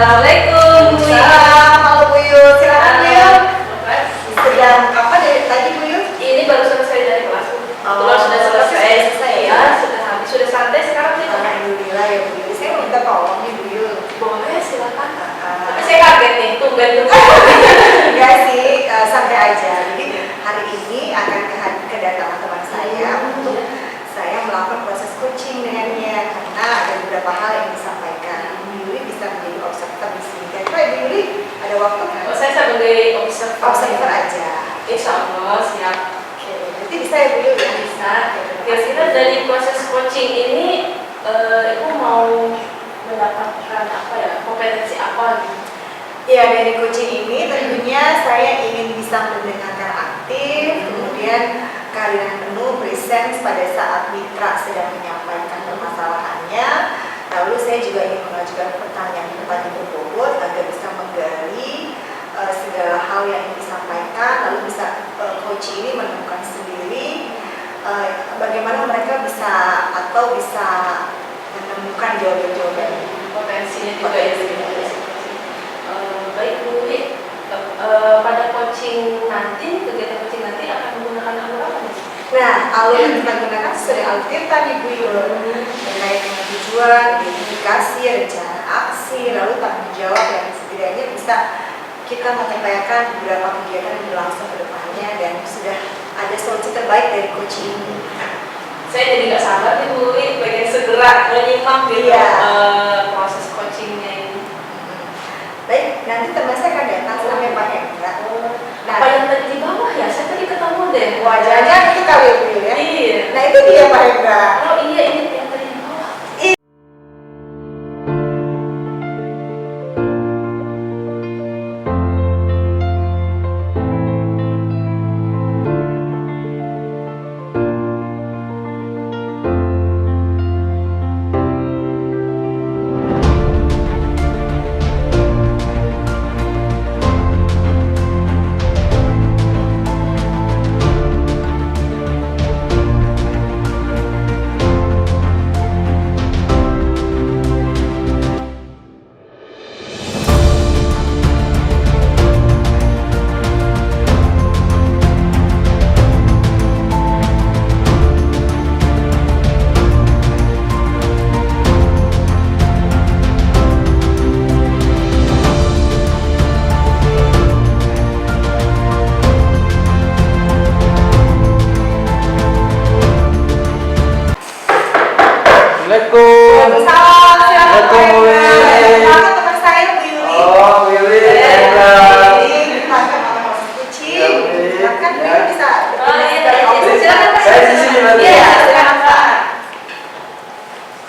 Assalamualaikum Bu Yul. Halo Bu Yul, silakan Bu Yul. Sedang apa dari tadi Bu Yul? Ini baru selesai dari kelas. Kebetulan sudah selesai. Ya, sudah habis, sudah santai sekarang nih. Alhamdulillah ya Bu Yul. Saya minta tolong nih Bu Yul. Boleh, silakan. Saya kaget nih, tumben. Enggak sih, santai aja. Jadi hari ini akan kedatangan teman saya untuk saya melakukan proses coaching dengannya karena ada beberapa hal yang disampaikan. Bu Yuli bisa menjadi observer di sini. Kira-kira Bu Yuli ada waktu kan? Saya sebagai Observer aja. Insya Allah siap. Oke, berarti bisa ya Bu Yuli ya? Bisa. Kira-kira dari proses coaching ini, Ibu mau mendapatkan apa ya, kompetensi apa gitu? Ya, dari coaching ini tentunya saya ingin bisa mendengarkan aktif, kemudian kehadiran penuh presence pada saat mitra sedang menyampaikan permasalahannya. Lalu saya juga ingin mengajukan pertanyaan-pertanyaan berbobot agar bisa menggali segala hal yang ingin disampaikan. Lalu bisa coaching ini menemukan sendiri bagaimana mereka bisa menemukan jawaban-jawaban Potensinya juga ya. Baik Bu Wi, pada coaching nanti, kegiatan coaching nanti akan menggunakan alur apa nih? Nah, alur yang kita gunakan sudah alur tadi Bu Yul, terkait dengan tujuan, identifikasi, rencana aksi, lalu tanggung jawab yang setidaknya bisa kita mengupayakan beberapa kegiatan yang berlangsung ke depannya dan sudah ada solusi terbaik dari coaching ini. Saya jadi nggak sabar nih Bu Wi, pengen segera menyimak gitu proses coachingnya ini. Baik, nanti teman saya akan datang sampai Pak Hendra. Nah, Apa yang tadi di bawah ya? Saya tadi ketemu deh. wajahnya itu kali ya Bu Yul ya? Iya. Nah, itu dia Pak Hendra. Oh iya, ini yang tadi di bawah. Waalaikumsalam, silakan Pak Hendra. Silakan teman saya Bu Yuli. Oh, Willy, Silakan melakukan coaching. Silakan Bu Yuli bisa. Oh iya, Silakan Pak. Saya di sini berarti. Iya, Iya, silakan Pak.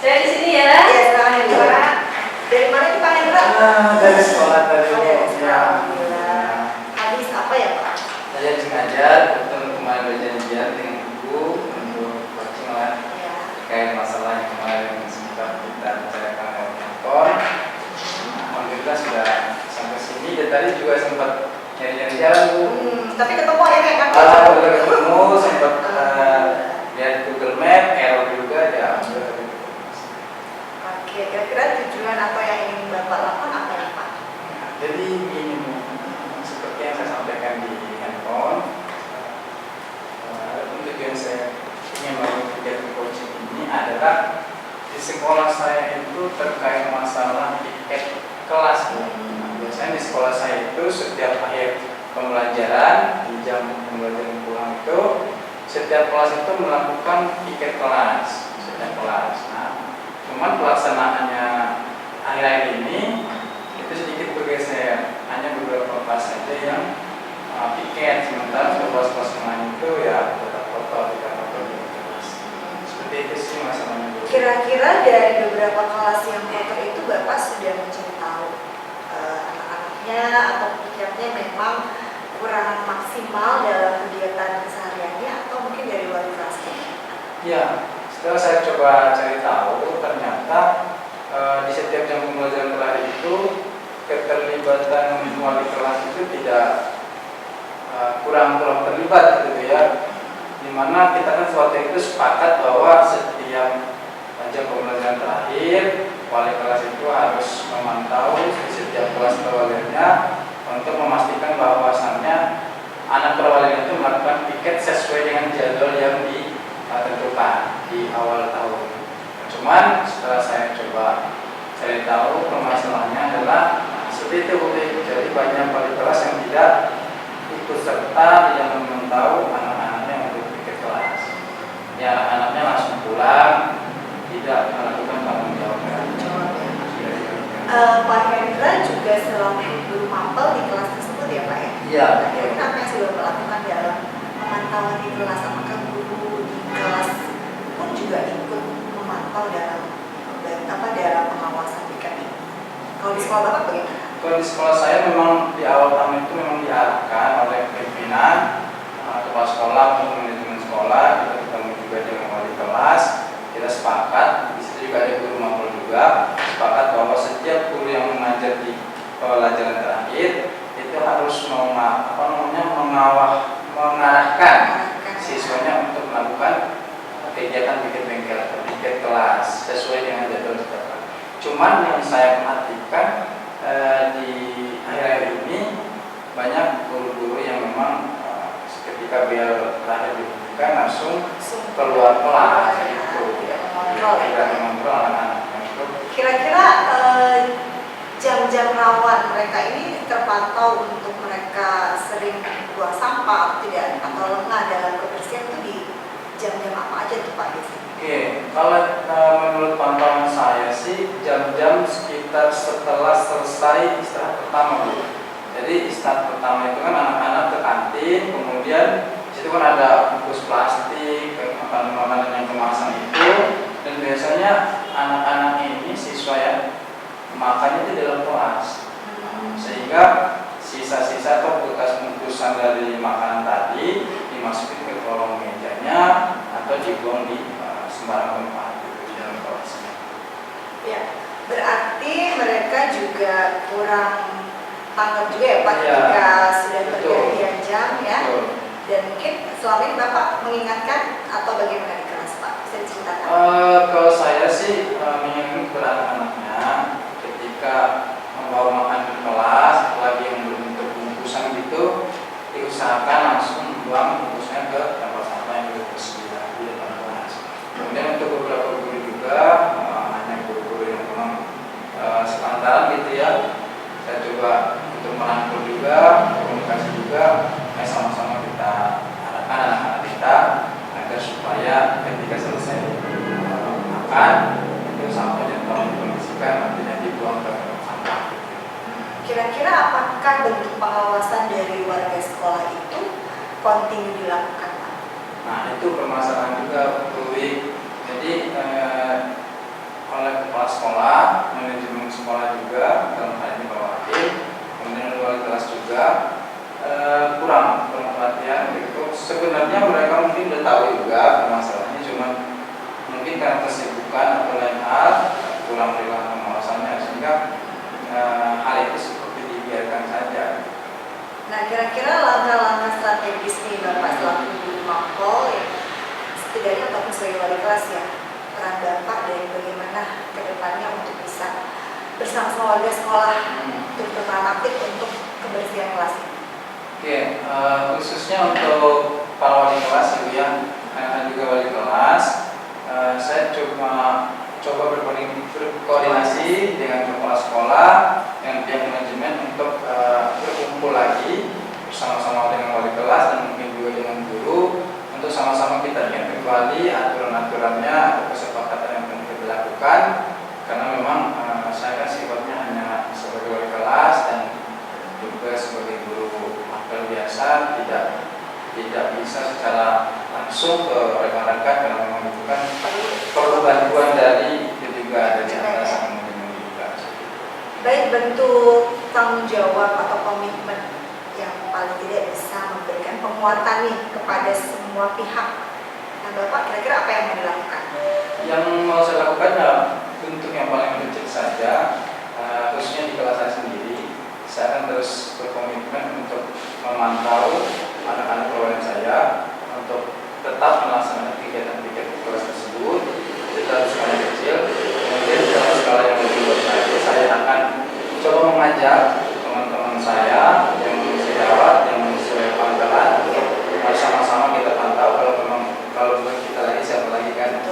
Saya di sini ya. Iya, silakan Hendra. Dari mana nih Pak Hendra? Dari sekolah tadi. Oh, dari sekolah. Ya. Alhamdulillah. Habis apa ya Pak? Saya sengaja ketemu kemarin berjanjian dengan Ibu untuk coaching lah Ya. terkait masalah yang kemarin sempat kita bicarakan lewat telepon. Alhamdulillah sudah sampai sini. Dan tadi juga sempat nyari-nyari jalan Bu. Tapi ketemu akhirnya kan? Alhamdulillah ketemu, sempat lihat Google Map, error juga ya. Alhamdulillah. Oke, kira-kira tujuan apa yang ingin Bapak lakukan apa ya Pak? Jadi ini seperti yang saya sampaikan di handphone, tujuan saya ingin melakukan kegiatan coaching ini adalah di sekolah saya itu terkait masalah tiket kelas. Nah, biasanya di sekolah saya itu setiap akhir pembelajaran di jam pembelajaran pulang itu setiap kelas itu melakukan tiket kelas setiap kelas. Nah, cuman pelaksanaannya akhir-akhir ini itu sedikit bergeser, hanya beberapa kelas saja yang tiket, sementara kelas-kelas yang lain itu ya tetap foto, tidak foto di kelas. Seperti itu sih masalahnya. Kira-kira dari beberapa kelas yang kotor itu Bapak sudah mencari tahu anak-anaknya atau tiketnya memang kurang maksimal dalam kegiatan kesehariannya atau mungkin dari wali kelasnya? Ya, setelah saya coba cari tahu, ternyata di setiap jam pembelajaran terakhir itu keterlibatan wali kelas itu tidak kurang terlibat gitu ya. Dimana kita kan waktu itu sepakat bahwa setiap jam pembelajaran terakhir wali kelas itu harus memantau di setiap kelas perwaliannya untuk memastikan bahwasannya anak perwalian itu melakukan piket sesuai dengan jadwal yang ditentukan di awal tahun. Cuman setelah saya coba cari tahu, permasalahannya adalah seperti itu. Jadi banyak wali kelas yang tidak ikut serta di dalam memantau anak-anaknya untuk piket kelas. Ya, anak-anaknya langsung pulang, tidak melakukan tanggung jawabnya. Pak Hendra juga selalu guru mapel di kelas tersebut ya Pak ya? Iya. Kira-kira apa yang sudah melakukan dalam pemantauan di kelas? Apakah guru di kelas pun juga ikut memantau dalam pengawasan piket ini? Kalau di sekolah Bapak bagaimana? Kalau di sekolah saya memang di awal tahun itu memang diarahkan oleh pimpinan kepala sekolah untuk manajemen sekolah. Kita ketemu juga dengan wali kelas, kita sepakat, di situ juga ada guru mapel juga, sepakat bahwa setiap guru yang mengajar di pelajaran terakhir itu harus mengarahkan siswanya untuk melakukan kegiatan piket bengkel atau piket kelas sesuai dengan jadwal ditetapkan. Cuman yang saya perhatikan di akhir-akhir ini banyak guru-guru yang memang ketika biar terakhir dibuka langsung keluar kelas gitu, tidak mengontrol anak-anak. Kira-kira jam-jam rawan mereka ini terpantau untuk mereka sering buang sampah tidak atau lengah dalam kebersihan itu di jam-jam apa aja tuh Pak biasanya? Oke, kalau menurut pantauan saya sih jam-jam sekitar setelah selesai istirahat pertama Bu. Jadi istirahat pertama itu kan anak-anak ke kantin, kemudian situ kan ada bungkus plastik, makanan-makanan yang kemasan itu, dan biasanya anak-anak ini siswa ya makannya di dalam kelas, sehingga sisa-sisa atau bekas-bungkusan dari makanan tadi dimasukin ke kolong mejanya atau dibuang di sembarang tempat di dalam kelasnya. Ya, berarti mereka juga kurang tanggap juga ya Pak ketika sudah pergantian jam ya. Betul. Dan mungkin selama ini Bapak mengingatkan atau bagaimana di kelas Pak? Bisa diceritakan? Kalau saya sih mengingatkan kepada anak-anaknya ketika membawa makan ke kelas, apalagi yang berbentuk bungkusan gitu, diusahakan langsung membuang bungkusnya ke tempat sampah yang sudah tersedia di depan kelas. Kemudian untuk beberapa guru juga, hanya guru-guru yang memang sepantaran gitu ya, saya coba untuk merangkul juga, komunikasi juga, sama-sama kita arahkan anak-anak kita agar supaya ketika selesai makan itu sampahnya tolong dikondisikan, nantinya dibuang ke sampah. Kira-kira apakah bentuk pengawasan dari warga sekolah itu kontinu dilakukan Pak? Nah itu permasalahan juga Bu. Jadi oleh kepala sekolah, manajemen sekolah juga dalam hal ini Pak Wakil, kemudian wali kelas juga kurang perhatian itu. Sebenarnya mereka mungkin sudah tahu juga permasalahannya, cuma mungkin karena kesibukan atau lain hal kurang melakukan pengawasannya, sehingga hal itu seperti dibiarkan saja. Nah, kira-kira langkah-langkah strategis nih Bapak selaku guru mapel ya, setidaknya ataupun sebagai wali kelas ya, peran Bapak dari bagaimana ke depannya untuk bisa bersama-sama warga sekolah untuk berperan aktif untuk kebersihan kelas ini. Oke, khususnya untuk para wali kelas Ibu ya, dan juga wali kelas, saya coba berkoordinasi dengan kepala sekolah, dengan pihak manajemen untuk berkumpul lagi bersama-sama dengan wali kelas dan mungkin juga dengan guru untuk sama-sama kita ingat kembali aturan-aturannya atau kesepakatan yang perlu kita lakukan, karena memang saya kan sifatnya hanya sebagai wali kelas dan juga sebagai guru mapel biasa, tidak bisa secara langsung ke rekan-rekan karena memang itu kan perlu bantuan dari ketiga dari atasan manajemen juga. Baik, bentuk tanggung jawab atau komitmen yang paling tidak bisa memberikan penguatan nih kepada semua pihak. Nah Bapak kira-kira apa yang mau dilakukan? Yang mau saya lakukan ya bentuk yang paling kecil saja, khususnya di kelas saya sendiri. Saya akan terus berkomitmen untuk memantau anak-anak perwakilan saya untuk tetap melaksanakan kegiatan-kegiatan kelas tersebut. Itu dalam skala kecil, kemudian dalam skala yang lebih mengajak teman-teman saya yang sejawat, yang sesuai pangkalan, sama-sama kita pantau kalau bukan kita lagi siapa lagi kan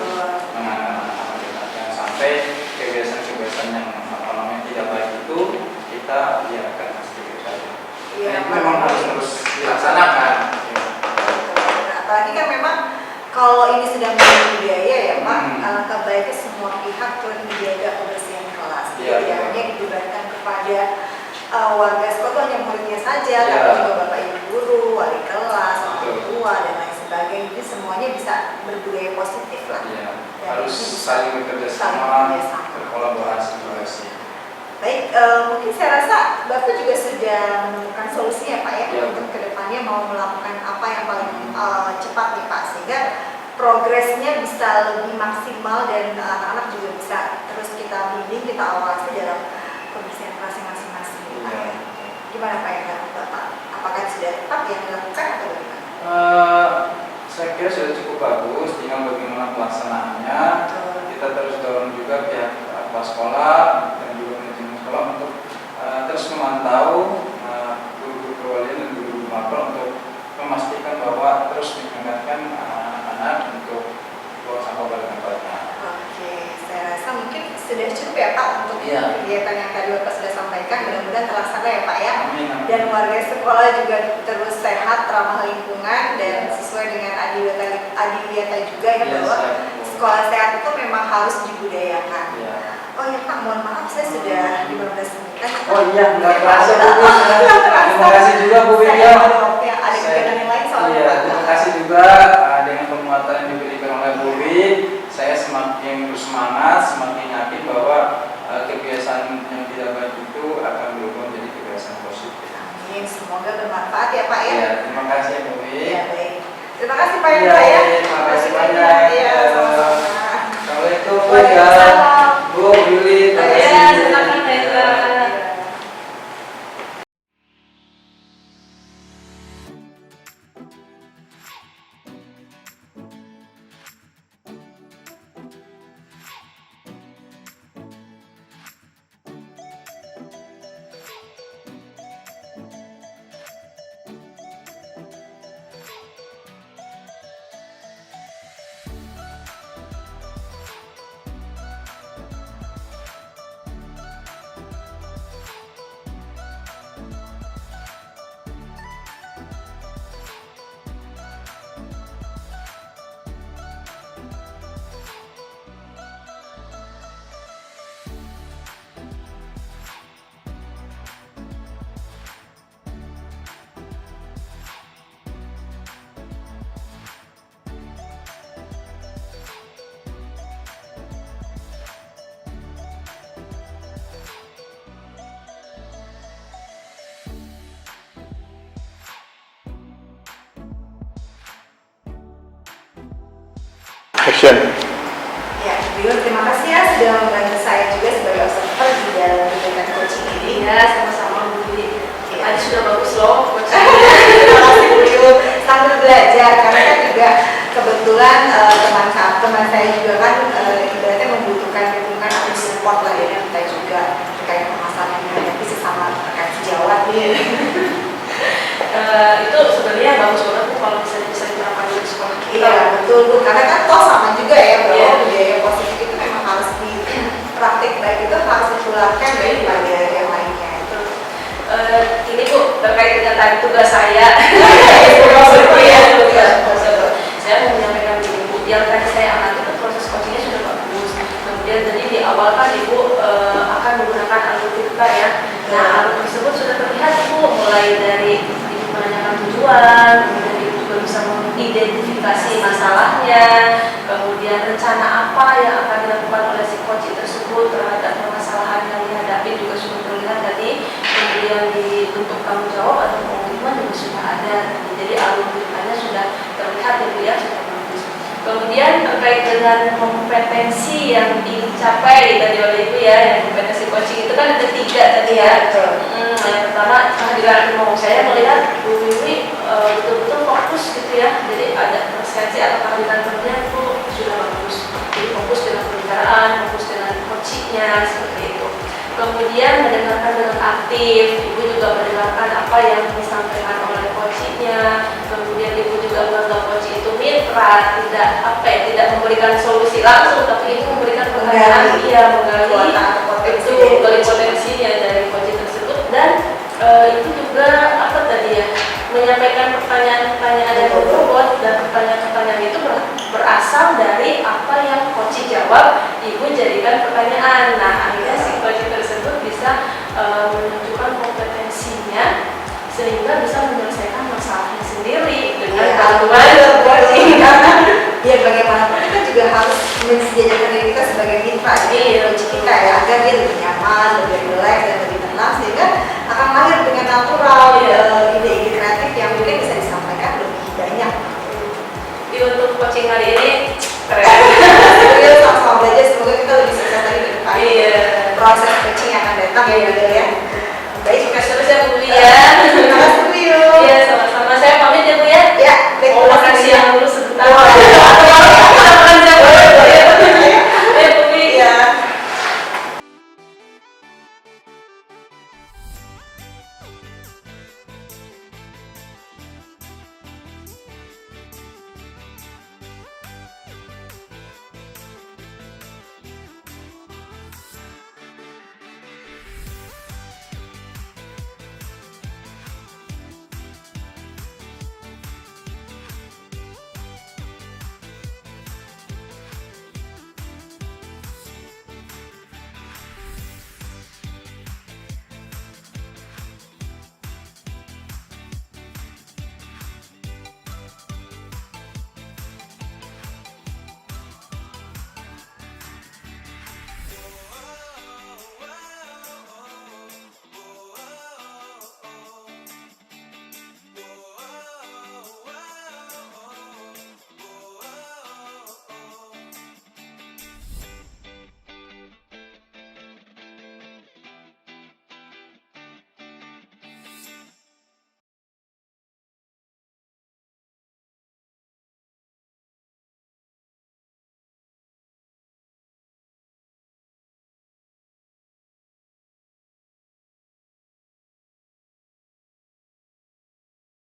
anak-anak kita. Jangan sampai kebiasaan-kebiasaan yang tidak baik itu kita biarkan sedikit saja. Iya, Itu memang harus terus dilaksanakan. Apalagi kan memang kalau ini sudah menjadi budaya ya Pak, alangkah baiknya semua pihak turut menjaga kebersihan kelas. Iya, Tidak hanya dibebankan kepada warga sekolah, hanya muridnya saja, Iya. tapi juga bapak ibu guru, wali kelas, orang Betul. tua dan lain sebagainya. Jadi semuanya bisa berbudaya positif lah. Iya, Dan harus ini bisa saling bekerja saling sama, bekerja sama. berkolaborasi. Baik, mungkin saya rasa Bapak juga sudah menemukan solusinya Pak ya, Ya. untuk kedepannya mau melakukan apa yang paling cepat nih Pak, sehingga progresnya bisa lebih maksimal dan anak-anak juga bisa terus kita bimbing, kita awasi dalam kebersihan kelasnya masing-masing. Pak, Ya. ya. Gimana Pak yang dilakukan Bapak? Apakah sudah tepat yang dilakukan atau bagaimana? Saya kira sudah cukup bagus, tinggal bagaimana pelaksanaannya. Kita terus dorong juga pihak kepala sekolah dan juga manajemen sekolah untuk terus memantau guru-guru perwalian dan guru-guru mapel untuk memastikan bahwa terus mengingatkan anak-anak untuk buang sampah pada tempatnya. Oke, saya rasa mungkin sudah cukup ya Pak untuk Iya. kegiatan yang tadi Bapak sudah sampaikan, mudah-mudahan terlaksana ya Pak ya. Amin. Dan warga sekolah juga terus sehat, ramah lingkungan dan sesuai dengan adiwiyata juga ya Iya, bahwa saya- sekolah sehat itu memang harus dibudayakan. Iya. Oh ya Pak, mohon maaf saya sudah 15 menit. Oh iya, nggak terasa Bu. Nggak terasa. Terima kasih juga Bu Saya Widya. mohon maaf ya, ada kegiatan yang lain soalnya Iya, Pak. terima kasih juga dengan penguatan yang diberikan oleh Bu Wi, saya semakin bersemangat, semakin yakin bahwa kebiasaan yang tidak baik itu akan berubah menjadi kebiasaan positif. Amin, semoga bermanfaat ya Pak ya. Iya, terima kasih Bu Wi. Iya, baik. Terima kasih Pak ya Iya, Pak ya. terima kasih banyak. Iya, sama-sama. Assalamualaikum Bu ya. Waalaikumsalam. Bu Willy, terima Iya, kasih. silakan Reza. Action. Ya, Beliau terima kasih ya sudah membantu saya juga sebagai observer di dalam kegiatan coaching ini. Iya, sama-sama Bu Wi. Tadi sudah bagus loh coaching. Terima kasih beliau sambil belajar karena kan juga kebetulan teman saya juga kan ibaratnya membutukan dukungan atau support lah ya kita juga terkait permasalahan yang dihadapi sesama rekan sejawat nih. Itu sebenarnya bagus banget Bu kalau bisa diterapkan di sekolah kita. Iya betul Bu, karena kan toh sama juga ya bahwa Iya. budaya positif itu memang harus di praktik baik itu harus ditularkan daripada yang lainnya. Ini Bu, terkait dengan tadi tugas saya. Iya, Saya mau menyampaikan begini Bu, yang tadi saya amati itu proses coachingnya sudah bagus. Kemudian tadi di awal kan Ibu akan menggunakan algoritma ya. Nah, algoritma tersebut sudah terlihat Ibu, mulai dari Ibu menanyakan tujuan, kemudian Ibu juga bisa mengidentifikasi masalahnya, kemudian rencana apa yang akan dilakukan oleh si coach tersebut terhadap permasalahan yang dihadapi juga sudah terlihat tadi. Kemudian dibentuk tanggung jawab atau komitmen juga sudah ada. Jadi algoritmanya sudah terlihat ya Bu ya, sudah bagus. Kemudian terkait dengan kompetensi yang dicapai tadi oleh Ibu ya, yang kompetensi coaching itu kan ada 3 tadi ya. Yang pertama kehadiran ilmu, saya melihat Bu Wiwi betul-betul fokus gitu ya. Jadi ada presensi atau kehadiran kerja itu sudah bagus. Jadi fokus dengan pembicaraan, fokus dengan coachingnya seperti itu. kemudian mendengarkan dengan aktif. Ibu juga mendengarkan apa yang disampaikan oleh coachnya, kemudian ibu juga menganggap coach itu mitra, tidak memberikan solusi langsung, tapi ibu memberikan pertanyaan, menggali potensinya dari coach tersebut, dan itu juga menyampaikan pertanyaan-pertanyaan yang berbobot, dan pertanyaan-pertanyaan itu berasal dari apa yang coach jawab, ibu jadikan pertanyaan. Nah, akhirnya si coach tersebut bisa menunjukkan kompetensinya sehingga bisa menyelesaikan masalahnya sendiri dengan bantuan coaching. Ya, bagaimanapun kita juga harus mensejajarkan diri kita sebagai mitra coach kita ya, agar dia lebih nyaman, lebih relax dan lebih tenang, sehingga akan lahir dengan natural ide-ide kreatif yang mungkin bisa disampaikan lebih banyak. Jadi untuk coaching hari ini keren. Kita sama-sama belajar, semoga kita lebih sukses lagi ke depan. Proses coaching yang akan datang ya. Baik, sukses terus ya Bu ya. terima kasih Bu. Iya, sama-sama. Saya pamit ya Bu ya. Ya, baik. Mau makan siang dulu sebentar.